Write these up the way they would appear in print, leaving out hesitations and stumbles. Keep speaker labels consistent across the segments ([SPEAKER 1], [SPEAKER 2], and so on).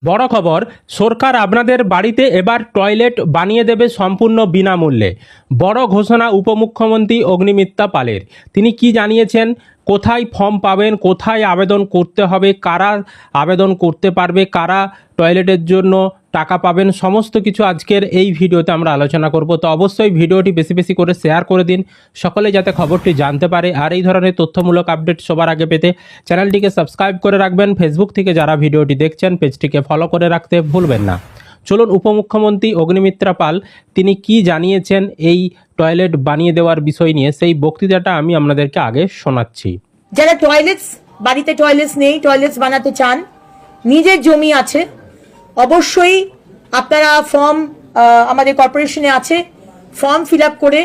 [SPEAKER 1] বড় খবর, সরকার আপনাদের বাড়িতে এবার টয়লেট বানিয়ে দেবে সম্পূর্ণ বিনামূল্যে। বড় ঘোষণা উপমুখ্যমন্ত্রী অগ্নিমিত্রা পালের। তিনি কি জানিয়েছেন, কোথায় ফর্ম পাবেন, কোথায় আবেদন করতে হবে, কারা আবেদন করতে পারবে, কারা টয়লেটের জন্য টাকা পাবেন, সমস্ত কিছু আজকের এই ভিডিওতে আমরা আলোচনা করব। তো অবশ্যই ভিডিওটি বেশি বেশি করে শেয়ার করে দিন, সকলে যাতে খবরটি জানতে পারে। আর এই ধরনের তথ্যমূলক আপডেট সবার আগে পেতে চ্যানেলটিকে সাবস্ক্রাইব করে রাখবেন। ফেসবুক থেকে যারা ভিডিওটি দেখছেন পেজটিকে ফলো করে রাখতে ভুলবেন না। চলুন, উপমুখ্যমন্ত্রী অগ্নিমিত্রা পাল তিনি কি জানিয়েছেন এই টয়লেট বানিয়ে দেওয়ার বিষয় নিয়ে, সেই বক্তৃতাটা আমি আপনাদেরকে আগে শোনাচ্ছি।
[SPEAKER 2] যারা বাড়িতে টয়লেটস নেই, টয়লেটস বানাতে চান, নিজের জমি আছে, অবশ্যই আপনারা ফর্ম আমাদের কর্পোরেশনে আছে, ফর্ম ফিল আপ করে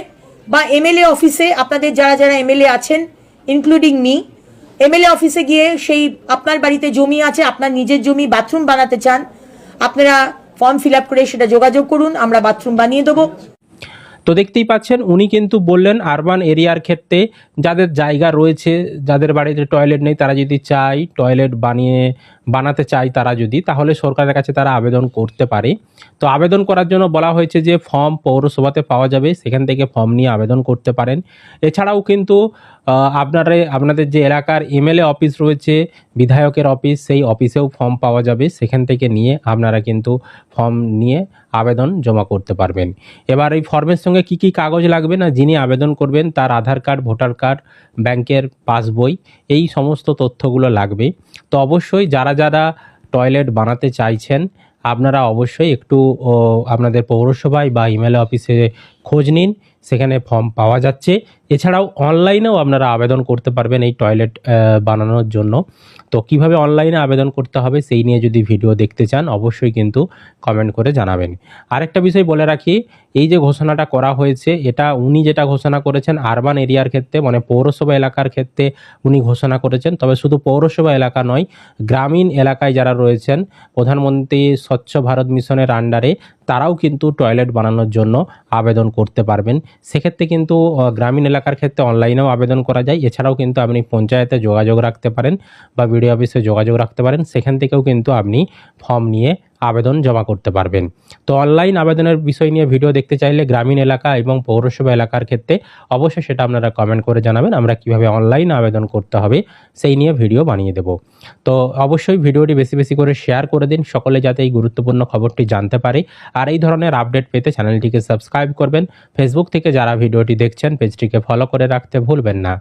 [SPEAKER 2] বা এমএলএ অফিসে, আপনাদের যারা যারা এমএলএ আছেন ইনক্লুডিং মি, এমএলএ অফিসে গিয়ে সেই আপনার বাড়িতে জমি আছে, আপনার নিজের জমি, বাথরুম বানাতে চান, আপনারা ফর্ম ফিল আপ করে সেটা যোগাযোগ করুন, আমরা বাথরুম বানিয়ে দেবো।
[SPEAKER 1] তো দেখতেই পাচ্ছেন, উনি কিন্তু বললেন আরবান এরিয়ার ক্ষেত্রে যাদের জায়গা রয়েছে, যাদের বাড়িতে টয়লেট নেই, তারা যদি চায় টয়লেট বানাতে চায় তারা যদি, তাহলে সরকারের কাছে তারা আবেদন করতে পারে। তো আবেদন করার জন্য বলা হয়েছে যে ফর্ম পৌরসভাতে পাওয়া যাবে, সেখান থেকে ফর্ম নিয়ে আবেদন করতে পারেন। এছাড়াও কিন্তু আপনাদের যে এলাকার এমএলএ অফিস রয়েছে, বিধায়কের অফিস, সেই অফিসেও ফর্ম পাওয়া যাবে, সেখান থেকে নিয়ে আপনারা কিন্তু ফর্ম নিয়ে আবেদন জমা করতে পারবেন। এবার এই ফর্মের সঙ্গে কি কি কাগজ লাগবে না, যিনি আবেদন করবেন তার আধার কার্ড, ভোটার কার্ড, ব্যাংকের পাসবই, এই সমস্ত তথ্যগুলো লাগবে। তো অবশ্যই যারা যারা টয়লেট বানাতে চাইছেন আপনারা অবশ্যই একটু আপনাদের পৌরসভায় বা এমএলএ অফিসে খোঁজ নিন, সেখানে ফর্ম পাওয়া যাচ্ছে। এছাড়াও অনলাইনেও আপনারা আবেদন করতে পারবেন এই টয়লেট বানানোর জন্য। তো কিভাবে অনলাইনে আবেদন করতে হবে সেই নিয়ে যদি ভিডিও দেখতে চান অবশ্যই কিন্তু কমেন্ট করে জানাবেন। আরেকটা বিষয় বলে রাখি, এই যে ঘোষণাটা করা হয়েছে, এটা উনি যেটা ঘোষণা করেছেন আরবান এরিয়ার ক্ষেত্রে, মানে পৌরসভা এলাকার ক্ষেত্রে উনি ঘোষণা করেছেন। তবে শুধু পৌরসভা এলাকা নয়, গ্রামীণ এলাকায় যারা রয়েছেন প্রধানমন্ত্রী স্বচ্ছ ভারত মিশনের আন্ডারে, তারাও কিন্তু টয়লেট বানানোর জন্য আবেদন করতে পারবেন। সেক্ষেত্রে কিন্তু গ্রামীণ এলাকার ক্ষেত্রে অনলাইনেও আবেদন করা যায়। এছাড়াও কিন্তু আপনি পঞ্চায়েতে যোগাযোগ রাখতে পারেন বা বিডিও অফিসে যোগাযোগ রাখতে পারেন, সেখান থেকেও কিন্তু আপনি ফর্ম নিয়ে আবেদন জমা করতে পারবেন। তো অনলাইন আবেদনের বিষয় নিয়ে ভিডিও দেখতে চাইলে গ্রামীণ এলাকা এবং পৌরসভা এলাকার ক্ষেত্রে অবশ্যই সেটা আপনারা কমেন্ট করে জানাবেন, আমরা কিভাবে অনলাইন আবেদন করতে হবে সেই নিয়ে ভিডিও বানিয়ে দেব। তো অবশ্যই ভিডিওটি বেশি বেশি করে শেয়ার করে দিন, সকলে যাতে এই গুরুত্বপূর্ণ খবরটি জানতে পারে। আর এই ধরনের আপডেট পেতে চ্যানেলটিকে সাবস্ক্রাইব করবেন। ফেসবুক থেকে যারা ভিডিওটি দেখছেন পেজটিকে ফলো করে রাখতে ভুলবেন না।